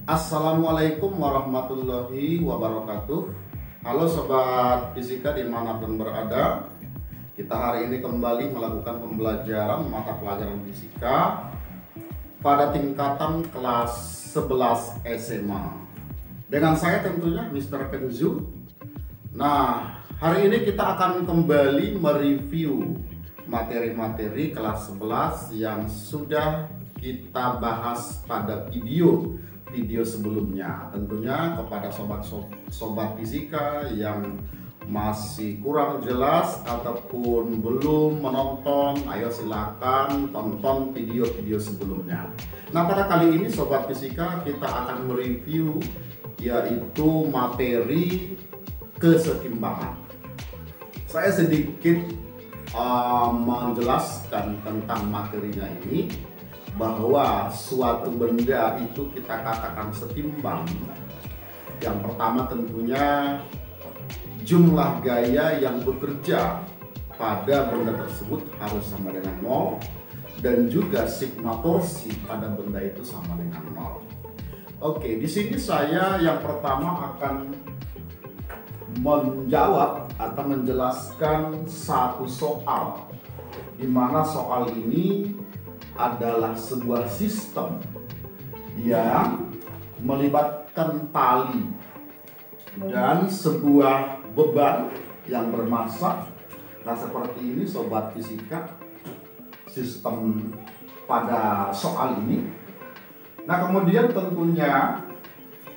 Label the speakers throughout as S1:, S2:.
S1: Assalamualaikum warahmatullahi wabarakatuh. Halo sobat fisika dimanapun berada. Kita hari ini kembali melakukan pembelajaran mata pelajaran fisika pada tingkatan kelas 11 SMA dengan saya tentunya Mr. Kenzu. Nah, hari ini kita akan kembali mereview materi-materi kelas 11 yang sudah kita bahas pada video sebelumnya. Tentunya kepada sobat fisika yang masih kurang jelas ataupun belum menonton, ayo silakan tonton video sebelumnya. Nah, pada kali ini sobat fisika kita akan mereview yaitu materi kesetimbangan. Saya sedikit menjelaskan tentang materinya ini, bahwa suatu benda itu kita katakan setimbang. Yang pertama tentunya jumlah gaya yang bekerja pada benda tersebut harus sama dengan 0, dan juga sigma torsi pada benda itu sama dengan 0. Oke, di sini saya yang pertama akan menjawab atau menjelaskan satu soal, di mana soal ini adalah sebuah sistem yang melibatkan tali dan sebuah beban yang bermassa. Nah, seperti ini sobat fisika sistem pada soal ini. Nah, kemudian tentunya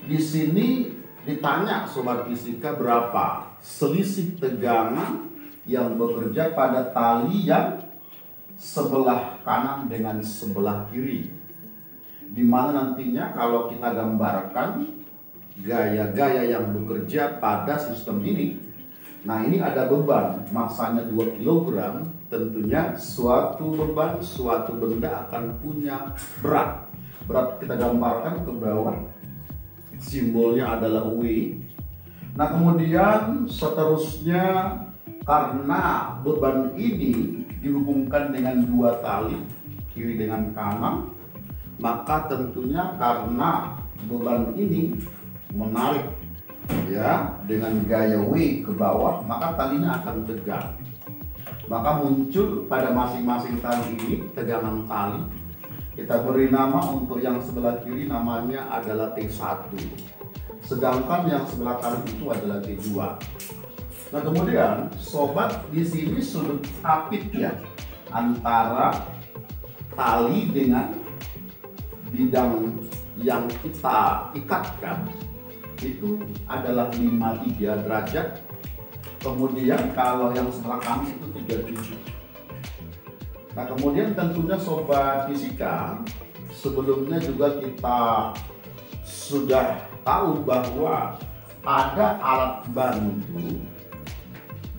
S1: di sini ditanya sobat fisika berapa selisih tegangan yang bekerja pada tali yang sebelah kanan dengan sebelah kiri, di mana nantinya kalau kita gambarkan gaya-gaya yang bekerja pada sistem ini. Nah, ini ada beban massanya 2 kg. Tentunya suatu beban, suatu benda akan punya berat. Berat kita gambarkan ke bawah, simbolnya adalah W. Nah, kemudian seterusnya karena beban ini dihubungkan dengan 2 tali, kiri dengan kanan, maka tentunya karena beban ini menarik ya dengan gaya W ke bawah, maka talinya akan tegak. Maka muncul pada masing-masing tali ini tegangan tali. Kita beri nama untuk yang sebelah kiri namanya adalah T1, sedangkan yang sebelah kanan itu adalah T2. Nah, kemudian sobat di sini sudut apit ya antara tali dengan bidang yang kita ikatkan itu adalah 53 derajat. Kemudian kalau yang sebelah kanan itu 37. Nah, kemudian tentunya sobat fisika sebelumnya juga kita sudah tahu bahwa ada alat bantu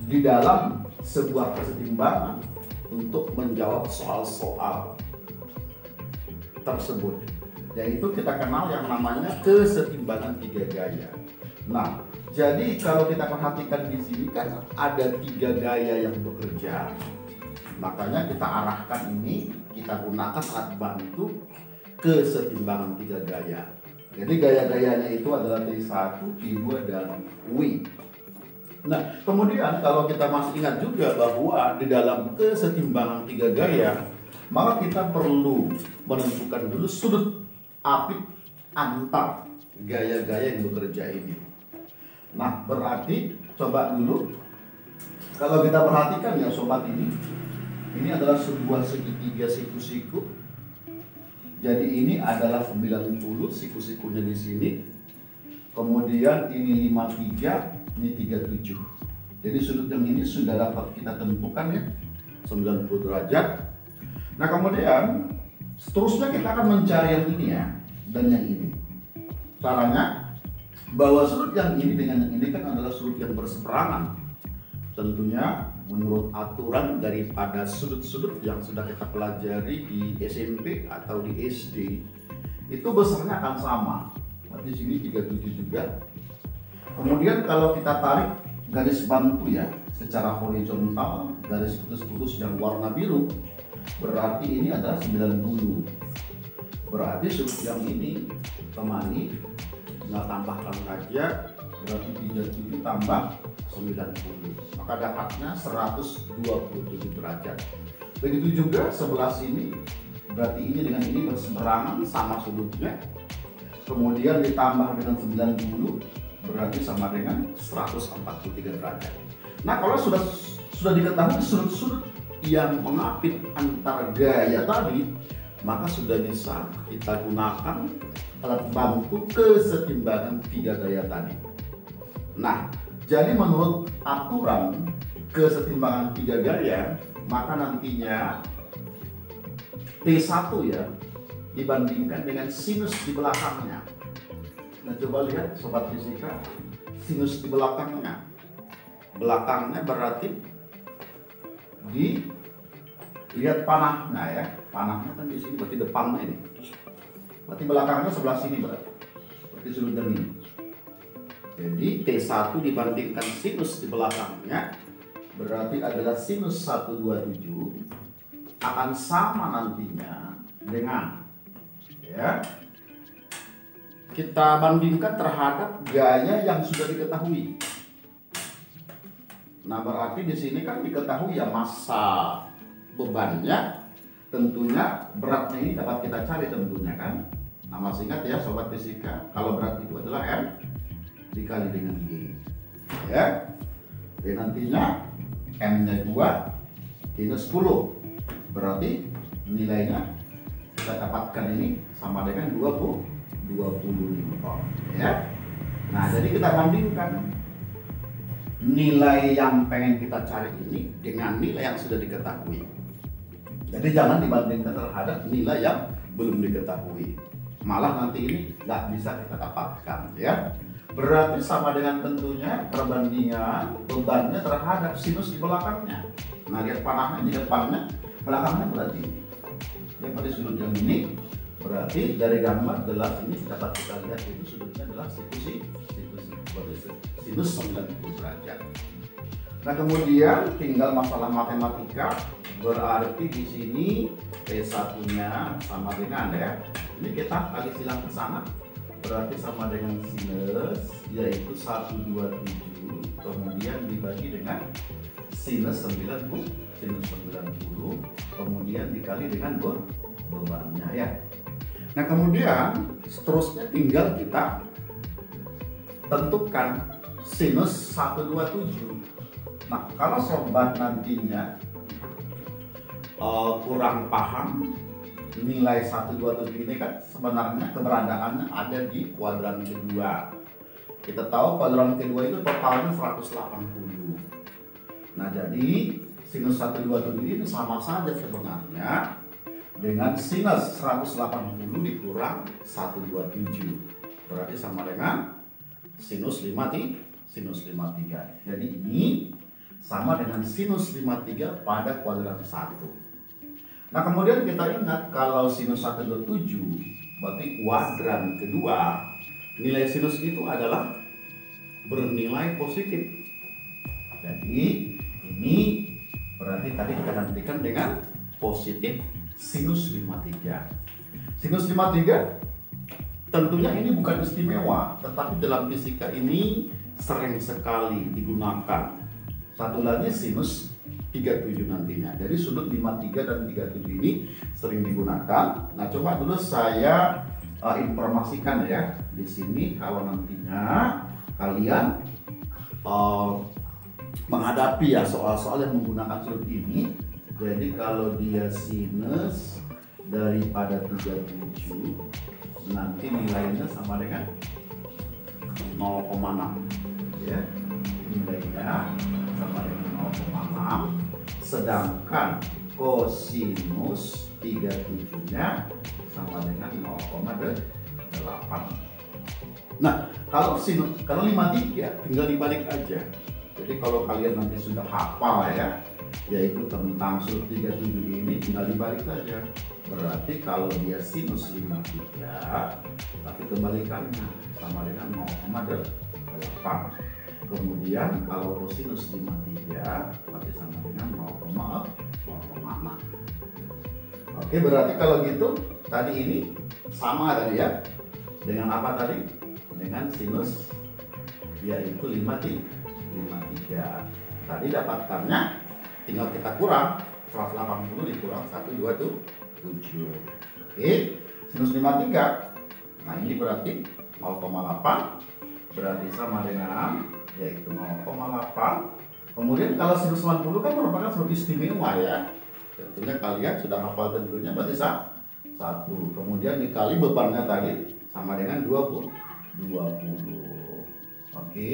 S1: di dalam sebuah kesetimbangan untuk menjawab soal-soal tersebut, yaitu kita kenal yang namanya kesetimbangan 3 gaya. Nah, jadi kalau kita perhatikan di sini kan ada 3 gaya yang bekerja, makanya kita arahkan ini, kita gunakan alat bantu kesetimbangan 3 gaya. Jadi gaya-gayanya itu adalah T1, T2, dan W. Nah, kemudian kalau kita masih ingat juga bahwa di dalam kesetimbangan 3 gaya, maka kita perlu menentukan dulu sudut apit antar gaya-gaya yang bekerja ini. Nah, berarti coba dulu kalau kita perhatikan ya sobat, ini adalah sebuah segitiga siku-siku. Jadi ini adalah 90 siku-sikunya di sini. Kemudian ini 53, ini 37. Jadi sudut yang ini sudah dapat kita tentukan ya, 90 derajat. Nah, kemudian seterusnya kita akan mencari yang ini ya, dan yang ini. Caranya bahwa sudut yang ini dengan yang ini kan adalah sudut yang berseberangan. Tentunya menurut aturan daripada sudut-sudut yang sudah kita pelajari di SMP atau di SD, itu besarnya akan sama. Berarti di sini 37 juga. Kemudian kalau kita tarik garis bantu ya, secara horizontal, garis putus-putus yang warna biru, berarti ini adalah 90. Berarti sudut yang ini kembali tinggal tambahkan saja, berarti 37 tambah 90, maka dapatnya 127 derajat. Begitu juga sebelah sini, berarti ini dengan ini berseberangan, sama sudutnya. Kemudian ditambah dengan 90, berarti sama dengan 143 derajat. Nah, kalau sudah diketahui sudut-sudut yang mengapit antar gaya tadi, maka sudah bisa kita gunakan alat bantu kesetimbangan 3 gaya tadi. Nah, jadi menurut aturan kesetimbangan 3 gaya, maka nantinya T1 ya dibandingkan dengan sinus di belakangnya. Nah, coba lihat sobat fisika, sinus di belakangnya. Belakangnya berarti lihat panahnya ya. Panahnya kan di sini, berarti depannya ini. Berarti belakangnya sebelah sini berarti sudut yang ini. Jadi T1 dibandingkan sinus di belakangnya berarti adalah sinus 127 akan sama nantinya dengan ya, kita bandingkan terhadap gaya yang sudah diketahui. Nah, berarti di sini kan diketahui ya massa bebannya, tentunya beratnya ini dapat kita cari tentunya kan. Nah, masih ingat ya sobat fisika, kalau berat itu adalah M dikali dengan G ya. Dan nantinya M-nya 2, G-nya 10, berarti nilainya kita dapatkan ini sama dengan 20 Newton ya. Nah, jadi kita bandingkan nilai yang pengen kita cari ini dengan nilai yang sudah diketahui. Jadi jangan dibandingkan terhadap nilai yang belum diketahui, malah nanti ini nggak bisa kita dapatkan ya. Berarti sama dengan tentunya perbandingan bebannya terhadap sinus di belakangnya. Nah, lihat panahnya di depannya, belakangnya berarti ini. Yang pada sudut yang ini, berarti dari gambar jelas ini dapat kita lihat itu sudutnya adalah sinus 90 derajat. Nah, kemudian tinggal masalah matematika, berarti di sini T1-nya sama dengan ya. Ini kita kali silang ke sana, berarti sama dengan sinus yaitu 127 kemudian dibagi dengan sinus 90, kemudian dikali dengan bebannya ya. Nah, kemudian seterusnya tinggal kita tentukan sinus 127. Nah, kalau sobat nantinya kurang paham nilai 127 ini kan sebenarnya keberadaannya ada di kuadran kedua. Kita tahu kuadran kedua itu totalnya 180. Nah, jadi sinus 127 ini sama saja sebenarnya dengan sinus 180 dikurang 127. Berarti sama dengan sinus 53. Jadi ini sama dengan sinus 53 pada kuadran 1. Nah, kemudian kita ingat kalau sinus 127 berarti kuadran kedua, nilai sinus itu adalah bernilai positif. Jadi ini berarti tadi kita gantikan dengan positif sinus 53. Sinus 53 tentunya ini bukan istimewa, tetapi dalam fisika ini sering sekali digunakan. Satu lagi sinus 37 nantinya. Jadi sudut 53 dan 37 ini sering digunakan. Nah, coba dulu saya informasikan ya di sini kalau nantinya kalian menghadapi ya soal-soal yang menggunakan sudut ini. Jadi kalau dia sinus daripada 37, nanti nilainya sama dengan 0,6 ya. Nilainya sama dengan 0,6, sedangkan kosinus 37-nya sama dengan 0,8. Nah, kalau 53 tinggal dibalik aja. Jadi kalau kalian nanti sudah hafal ya, yaitu tentang sudut 37 ini, tinggal dibalik saja. Berarti kalau dia sinus 53, tapi kebalikannya sama dengan 0,8. Kemudian kalau kosinus 53, berarti sama dengan 0,6. Oke, berarti kalau gitu tadi ini sama tadi ya. Dengan apa tadi? Dengan sinus, yaitu 53. Tadi dapatkannya tinggal kita kurang 180 dikurang 127. Oke, sinus 53. Nah, ini berarti 0,8 berarti sama dengan yaitu 0,8. Kemudian kalau sinus 90 kan merupakan sudut istimewa ya. Tentunya kalian sudah hafal tentunya, berarti 1. Kemudian dikali bebannya tadi sama dengan 20. Oke,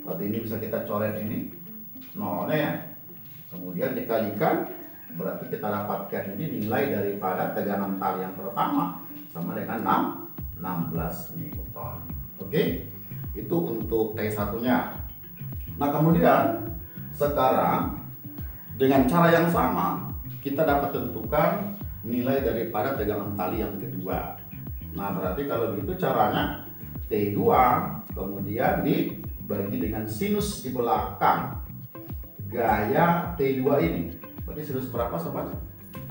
S1: berarti ini bisa kita coret ini nolnya ya. Kemudian dikalikan, berarti kita dapatkan ini nilai daripada tegangan tali yang pertama sama dengan 16 Newton. Oke, itu untuk T1 nya. Nah, kemudian sekarang dengan cara yang sama kita dapat tentukan nilai daripada tegangan tali yang kedua. Nah, berarti kalau gitu caranya T2 kemudian dibagi dengan sinus di belakang gaya T2 ini. Berarti sinus berapa sobat?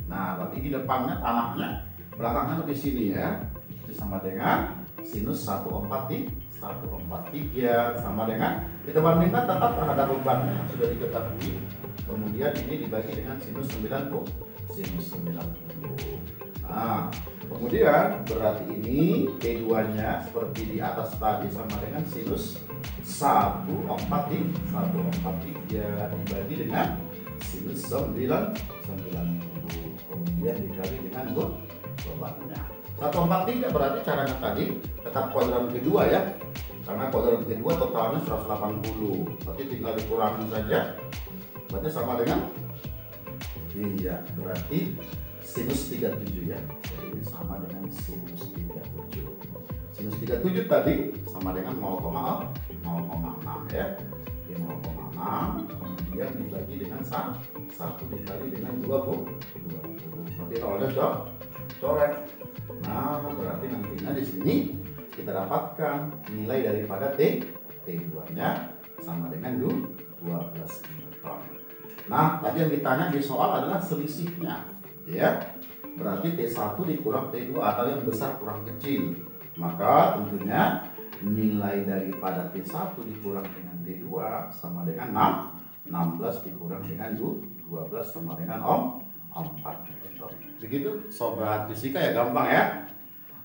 S1: Nah, berarti di depannya tanahnya, belakangnya di sini ya. Itu sama dengan sinus 143 sama dengan kita bandingkan tetap terhadap bebannya yang sudah diketahui. Kemudian ini dibagi dengan sinus 90. Nah, kemudian berarti ini T2-nya seperti di atas tadi sama dengan sinus 143 dibagi dengan sinus 90. Kemudian dikali dengan bebannya. 143 berarti caranya tadi tetap kuadran kedua ya. Karena kuadran kedua totalnya 180. Berarti tinggal dikurangi saja. Berarti sama dengan berarti sinus 37 ya. Jadi ini sama dengan sinus 37. Sinus 37 tadi sama dengan 0,6 ya. Ini 0,6 kemudian dibagi dengan 1 dikali dengan 20. Berarti nolnya coret. Nah, berarti nantinya di sini kita dapatkan nilai daripada T2-nya sama dengan 12 Newton. Nah, tadi yang ditanya di soal adalah selisihnya, ya. Berarti T1 dikurang T2 atau yang besar kurang kecil. Maka tentunya nilai daripada T1 dikurang dengan T2 sama dengan 16 dikurang dengan 12 sama dengan 4. Begitu sobat fisika ya, gampang ya.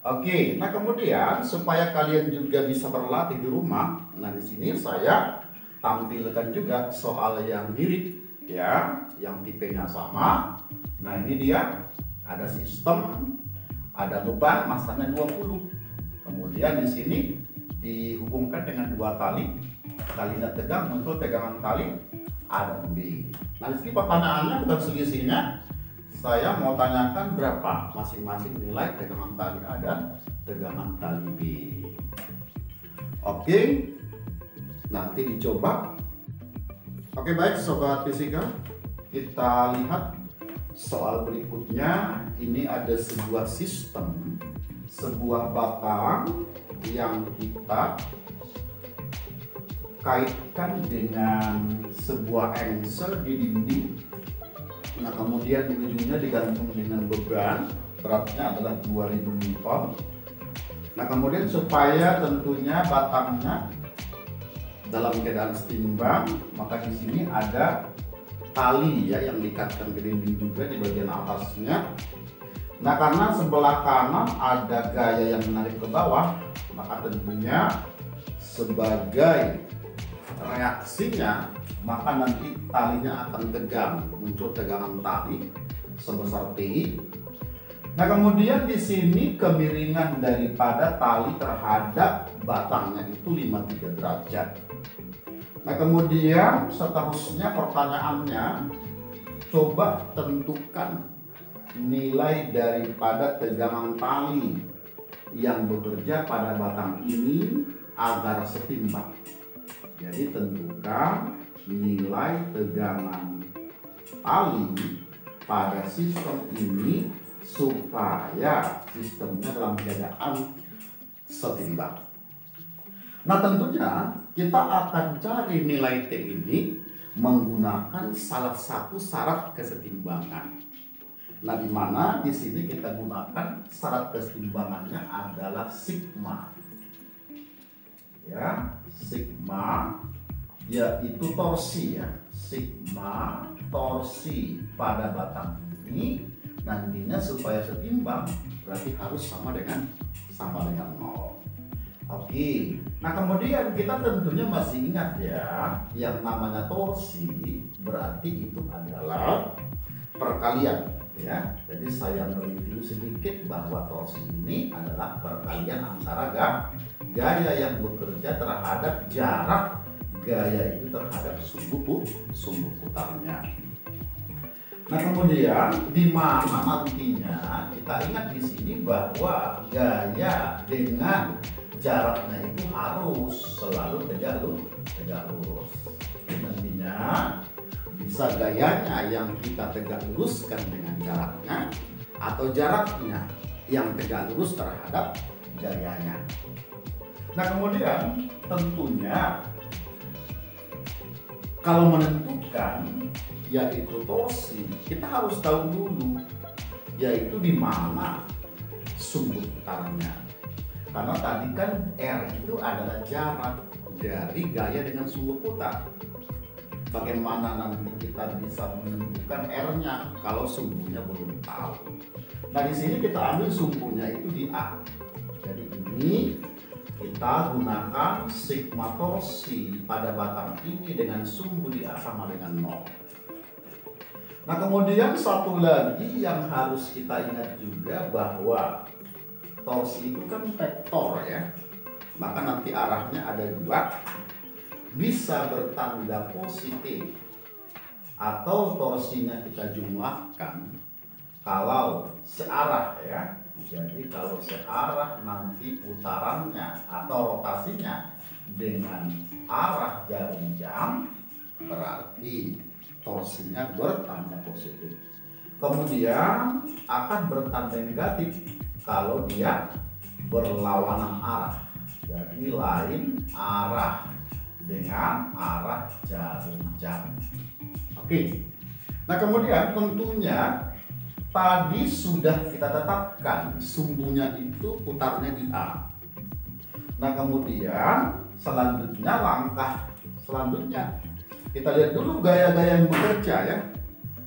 S1: Oke, nah kemudian supaya kalian juga bisa berlatih di rumah, nah di sini saya tampilkan juga soal yang mirip ya, yang tipenya sama. Nah ini dia, ada sistem, ada beban masanya 20. Kemudian di sini dihubungkan dengan 2 tali, talinya tegang, muncul tegangan tali A dan B. Nah di sini pertanyaannya bukan selisihnya, saya mau tanyakan berapa masing-masing nilai tegangan tali A dan tegangan tali B. Oke, nanti dicoba. Oke, baik sobat fisika, kita lihat soal berikutnya. Ini ada sebuah sistem, sebuah batang yang kita kaitkan dengan sebuah engsel di dinding. Nah, kemudian di ujungnya digantung dengan beban, beratnya adalah 2000 Newton. Nah, kemudian supaya tentunya batangnya dalam keadaan seimbang, maka di sini ada tali ya yang diikatkan ke dinding juga di bagian atasnya. Nah, karena sebelah kanan ada gaya yang menarik ke bawah, maka tentunya sebagai reaksinya maka nanti talinya akan tegang, muncul tegangan tali sebesar T. Nah, kemudian di sini kemiringan daripada tali terhadap batangnya itu 53 derajat. Nah, kemudian seterusnya pertanyaannya, coba tentukan nilai daripada tegangan tali yang bekerja pada batang ini agar setimbang. Jadi tentukan nilai tegangan tali pada sistem ini supaya sistemnya dalam keadaan setimbang. Nah, tentunya kita akan cari nilai T ini menggunakan salah satu syarat kesetimbangan. Nah, di mana di sini kita gunakan syarat kesetimbangannya adalah sigma. Ya, sigma yaitu torsi ya. Sigma torsi pada batang ini nantinya supaya setimbang berarti harus sama dengan 0. Oke. Nah, kemudian kita tentunya masih ingat ya, yang namanya torsi berarti itu adalah perkalian ya. Jadi saya mereview sedikit bahwa torsi ini adalah perkalian antara gaya yang bekerja terhadap jarak gaya itu terhadap sumbu putarnya. Nah, kemudian di mana nantinya kita ingat di sini bahwa gaya dengan jaraknya itu harus selalu tegak lurus. Nantinya bisa gayanya yang kita tegak luruskan dengan jaraknya atau jaraknya yang tegak lurus terhadap gayanya. Nah, kemudian tentunya kalau menentukan yaitu torsi, kita harus tahu dulu yaitu di mana sumbu putarnya. Karena tadi kan R itu adalah jarak dari gaya dengan sumbu putar. Bagaimana nanti kita bisa menentukan R-nya kalau sumbunya belum tahu. Nah, di sini kita ambil sumbunya itu di A. Jadi ini kita gunakan sigma torsi pada batang ini dengan sumbu di A sama dengan 0. Nah, kemudian satu lagi yang harus kita ingat juga bahwa torsi itu kan vektor ya. Maka nanti arahnya ada 2, bisa bertanda positif atau torsinya kita jumlahkan kalau searah ya. Jadi kalau searah nanti putarannya atau rotasinya dengan arah jarum jam berarti torsinya bertanda positif. Kemudian akan bertanda negatif kalau dia berlawanan arah. Jadi lain arah dengan arah jarum jam. Oke. Nah, kemudian tentunya tadi sudah kita tetapkan sumbunya itu putarnya di A. Nah, kemudian selanjutnya langkah selanjutnya kita lihat dulu gaya-gaya yang bekerja ya.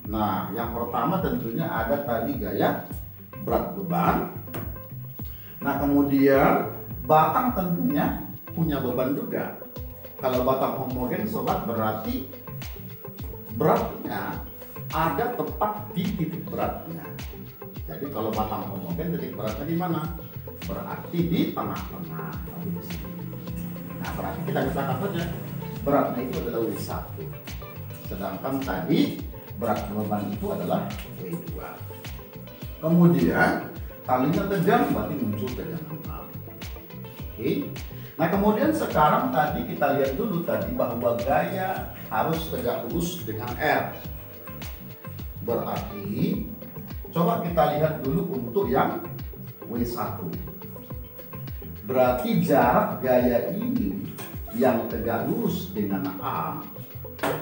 S1: Nah, yang pertama tentunya ada tadi gaya berat beban. Nah, kemudian batang tentunya punya beban juga. Kalau batang homogen sobat berarti beratnya ada tepat di titik beratnya. Jadi kalau batang homogen titik beratnya di mana? Berarti di tengah-tengah. Nah, berarti kita katakan saja beratnya itu adalah W1. Sedangkan tadi berat beban itu adalah W2. Kemudian talinya tegang berarti muncul tegangan tali. Oke. Nah, kemudian sekarang tadi kita lihat dulu tadi bahwa gaya harus tegak lurus dengan R. Berarti coba kita lihat dulu untuk yang W1. Berarti jarak gaya ini yang tegak lurus dengan A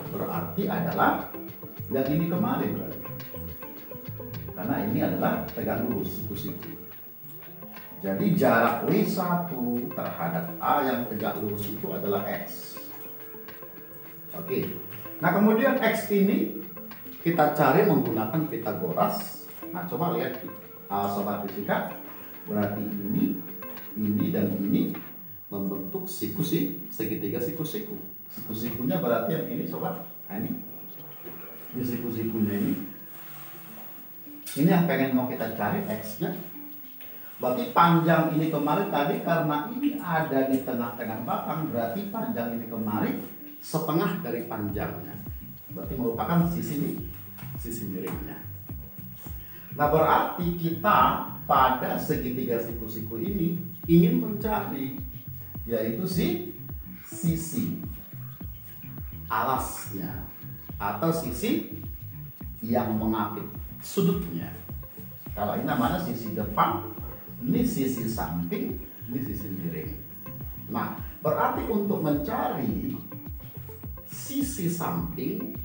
S1: berarti adalah yang ini kemarin berarti. Karena ini adalah tegak lurus siku-siku. Jadi jarak W1 terhadap A yang tegak lurus itu adalah X. Oke. Nah, kemudian X ini kita cari menggunakan Pitagoras. Nah, coba lihat sobat fisika. Berarti ini dan ini membentuk segitiga siku-siku. Siku-sikunya berarti yang ini sobat. Nah, ini siku-sikunya ini. Ini yang pengen mau kita cari X-nya. Berarti panjang ini kemarin tadi karena ini ada di tengah-tengah batang, berarti panjang ini kemarin setengah dari panjangnya. Berarti merupakan sisi miringnya. Nah, berarti kita pada segitiga siku-siku ini ingin mencari yaitu sisi alasnya atau sisi yang mengapit sudutnya. Kalau ini namanya sisi depan, ini sisi samping, ini sisi miring. Nah, berarti untuk mencari sisi samping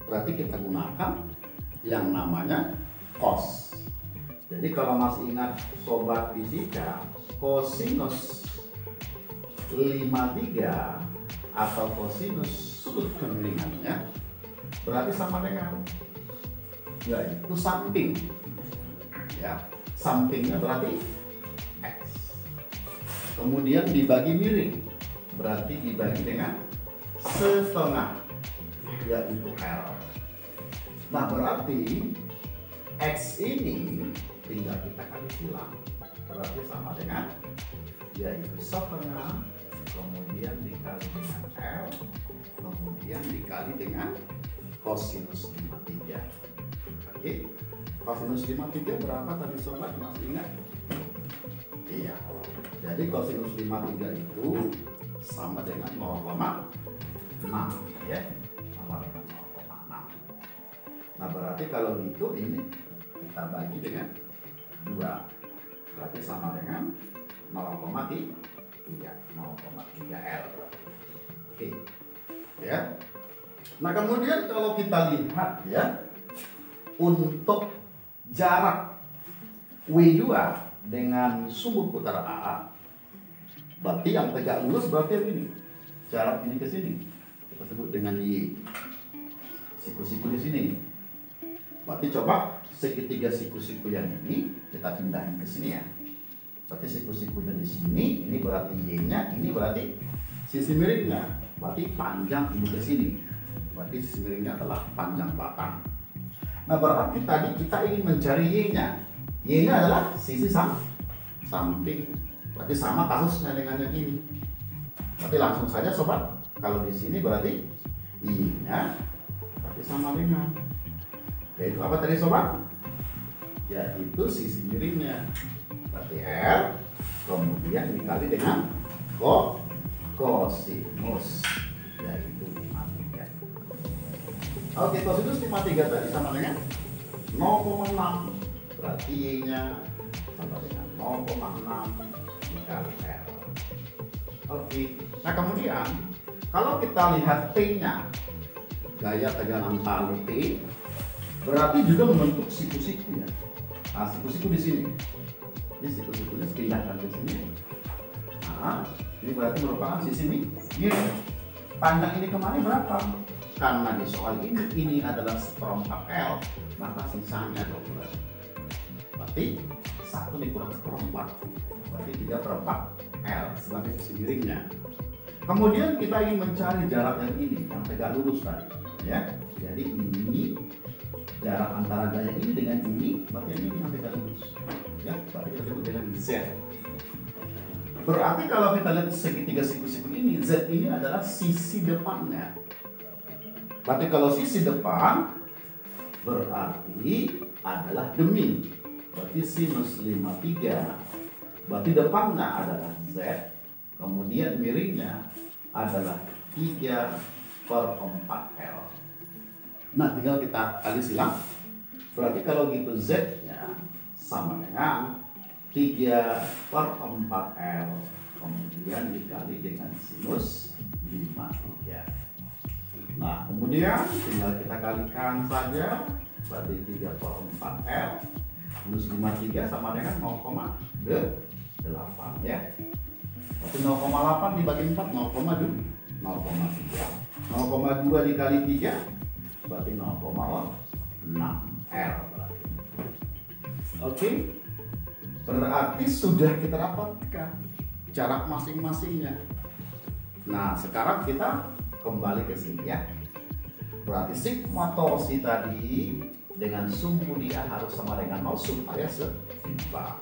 S1: berarti kita gunakan yang namanya cos. Jadi kalau masih ingat sobat fisika, kosinus 53 atau kosinus sudut kemiringannya berarti sama dengan yaitu samping. Ya, sampingnya berarti X. Kemudian dibagi miring berarti dibagi dengan setengah yaitu L. Nah, berarti X ini tinggal kita kali silang berarti sama dengan yaitu setengah kemudian dikali dengan L kemudian dikali dengan kosinus 53. Oke, kosinus 53 berapa tadi sobat, masih ingat? Iya, jadi kosinus 53 itu sama dengan 0,6 ya, sama dengan 0,6. Nah, berarti kalau gitu ini kita bagi dengan 2 berarti sama dengan 0,3 L. Oke ya. Nah, kemudian kalau kita lihat ya, untuk jarak W2 dengan sumbu putaran A, berarti yang tegak lurus berarti yang ini, jarak ini ke sini kita sebut dengan Y, siku-siku di sini. Berarti coba segitiga siku-siku yang ini kita pindahin ke sini ya. Berarti siku-sikunya di sini, ini berarti Y-nya, ini berarti sisi miringnya. Berarti panjang ini ke sini. Berarti sisi miringnya adalah panjang belakang. Nah, berarti tadi kita ingin mencari Y-nya. Y-nya adalah sisi samping. Berarti sama kasusnya dengan yang ini. Berarti langsung saja sobat, kalau di sini berarti Y-nya berarti sama dengan, yaitu apa tadi sobat? Yaitu sisi miringnya. Berarti L kemudian dikali dengan kosinus yaitu 53. Oke, kosinus 53 tadi sama dengan 0,6 berarti Y-nya sama dengan 0,6 dikali L. Oke, nah kemudian kalau kita lihat T-nya, gaya tegangan tali T berarti juga membentuk siku-siku ya. Nah, siku-siku di sini. Ini siku-sikunya pindahkan ke sini. Nah, ini berarti merupakan sisi miring. Panjang ini kemarin berapa? Karena di soal ini adalah 1/4 L, maka sisanya 12. Berarti 1 dikurang 1/4, berarti 3/4 L sebagai sisi miringnya. Kemudian kita ingin mencari jarak yang ini, yang tegak lurus tadi, ya. Jadi ini jarak antara gaya ini dengan ini, berarti ini yang tegak lurus. Ya, berarti kita sebut dengan Z. Berarti kalau kita lihat segitiga siku-siku ini, Z ini adalah sisi depannya. Berarti kalau sisi depan berarti /adalah demi. Berarti sinus 53. Berarti depannya adalah Z. Kemudian miringnya adalah 3/4 L. Nah, tinggal kita kali silang. Berarti kalau gitu Z-nya sama dengan 3/4 L kemudian dikali dengan sinus 53. Nah, kemudian tinggal kita kalikan saja, berarti 3/4 L minus 53 sama dengan 0,8 ya. Berarti 0,8 dibagi 4 0,2 0,3. 0,2 dikali 3 berarti 0,6 L berarti. Oke. Berarti sudah kita dapatkan jarak masing-masingnya. Nah, sekarang kita kembali ke sini ya. Berarti sigma torsi tadi dengan sumbu dia harus sama dengan 0 supaya seimbang.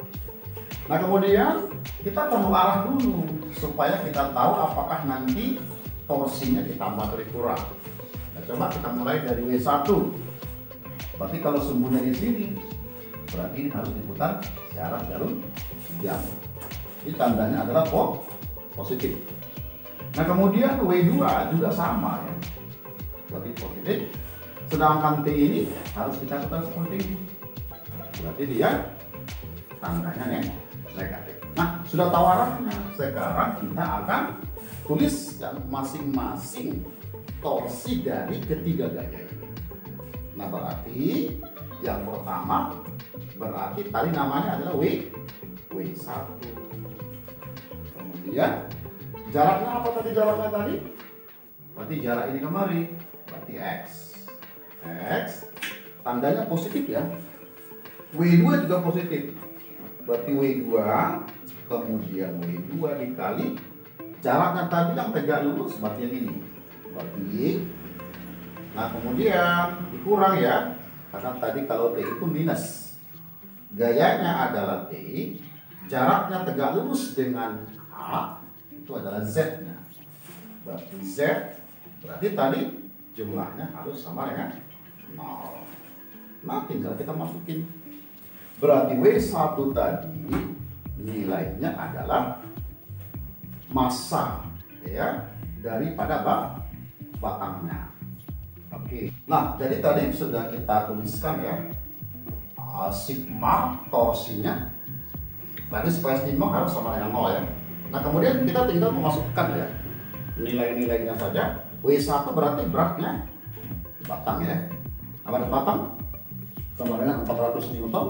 S1: Nah, kemudian kita perlu arah dulu supaya kita tahu apakah nanti torsinya ditambah atau dikurang. Nah, coba kita mulai dari W1. Berarti kalau sumbunya di sini, berarti ini harus diputar searah jarum jam. Ini tandanya adalah positif. Nah, kemudian W2 juga sama ya. berarti positif. Sedangkan T ini harus kita ketahui seperti ini, berarti dia tandanya negatif. Nah, sudah tahu arahnya. Sekarang kita akan tuliskan masing-masing torsi dari ketiga gaya ini. Nah, berarti yang pertama berarti tadi namanya adalah W1. Kemudian jaraknya apa tadi jaraknya tadi? Berarti jarak ini kemari, berarti X. X tandanya positif ya. W2 juga positif. Berarti W2 kemudian W2 dikali jaraknya tadi yang tegak lurus berarti yang ini. Berarti nah kemudian dikurang ya. Karena tadi kalau T itu minus. Gayanya adalah T, jaraknya tegak lurus dengan A itu adalah Z-nya. Berarti Z berarti tadi jumlahnya harus sama dengan 0. Nah, tinggal kita masukin. Berarti W1 tadi nilainya adalah massa ya daripada batangnya. Oke. Nah, jadi tadi sudah kita tuliskan ya sigma torsinya. Tadi supaya sigma harus sama dengan 0 ya. Nah, kemudian kita tinggal memasukkan ya nilai-nilainya saja. W1 berarti beratnya batang ya. Apa ada batang? Sama dengan 400 Newton.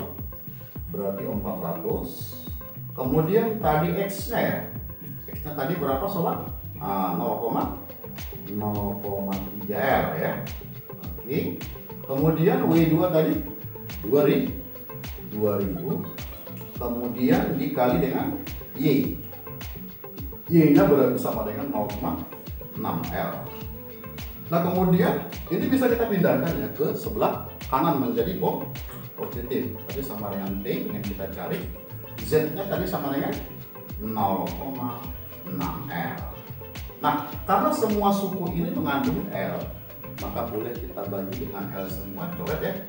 S1: Berarti 400. Kemudian tadi X-nya ya. X-nya tadi berapa sobat? 0,3 R ya. Oke. Kemudian W2 tadi 2000. Kemudian dikali dengan Y. Y-nya berarti sama dengan 0,6 R. Nah, kemudian ini bisa kita pindahkan ya ke sebelah kanan menjadi positif. Tadi sama dengan T yang kita cari. Z-nya tadi sama dengan 0,6 R. Nah, karena semua suku ini mengandung L, maka boleh kita bagi dengan L semua, coret ya.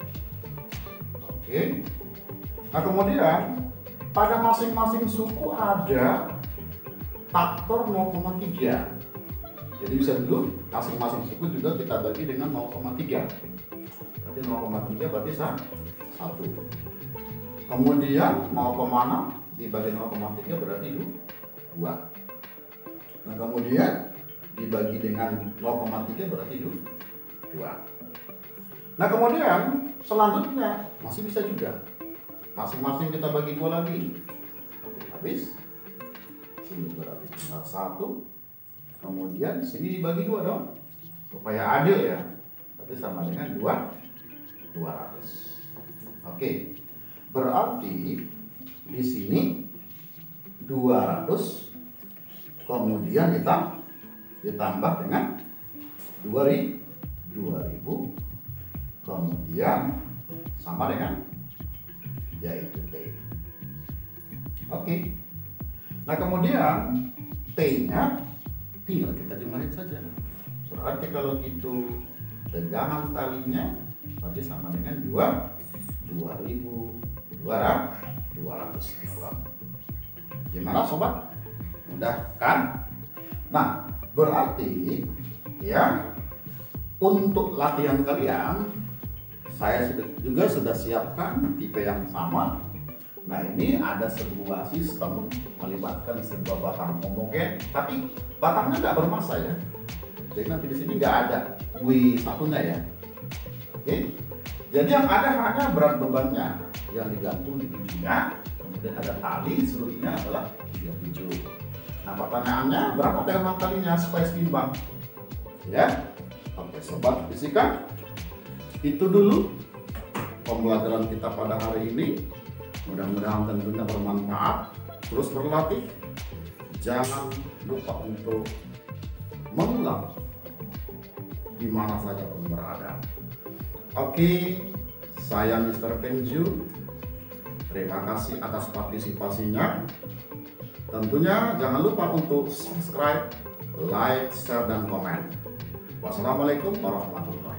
S1: Oke. Nah, kemudian pada masing-masing suku ada faktor 0,3. Jadi bisa dulu masing-masing suku juga kita bagi dengan 0,3. Berarti 0,3 berarti 1. Kemudian 0,6 dibagi 0,3 berarti 2. Nah, kemudian dibagi dengan 0,3 berarti 2. Nah, kemudian selanjutnya masih bisa juga masing-masing kita bagi 2 lagi. Oke, habis. Sini berarti tinggal 1. Kemudian sini dibagi 2 dong. Supaya adil ya. Berarti sama dengan 200. Oke. Berarti di sini 200 kemudian kita ditambah dengan 2000 kemudian sama dengan yaitu T. Oke. Nah, kemudian T-nya tinggal kita jumlahin saja. Berarti kalau gitu tegangan talinya berarti sama dengan 2200 Newton. Gimana sobat? Mudah kan? Nah, berarti ya untuk latihan kalian saya sudah siapkan tipe yang sama. Nah, ini ada sebuah sistem melibatkan sebuah batang homogen, tapi batangnya nggak bermassa ya. Jadi nanti di sini nggak ada W1-nya ya. Oke. Jadi yang ada hanya berat bebannya yang digantung di bijinya, kemudian ada tali surutnya adalah 37. Nah, pertanyaannya berapa tegangan talinya supaya seimbang? Ya, oke sobat fisika, itu dulu pembelajaran kita pada hari ini. Mudah-mudahan tentunya bermanfaat. Terus berlatih, jangan lupa untuk mengulang di mana saja pun berada. Oke, saya Mr. Kenju. Terima kasih atas partisipasinya. Tentunya jangan lupa untuk subscribe, like, share, dan komen. Wassalamualaikum warahmatullahi wabarakatuh.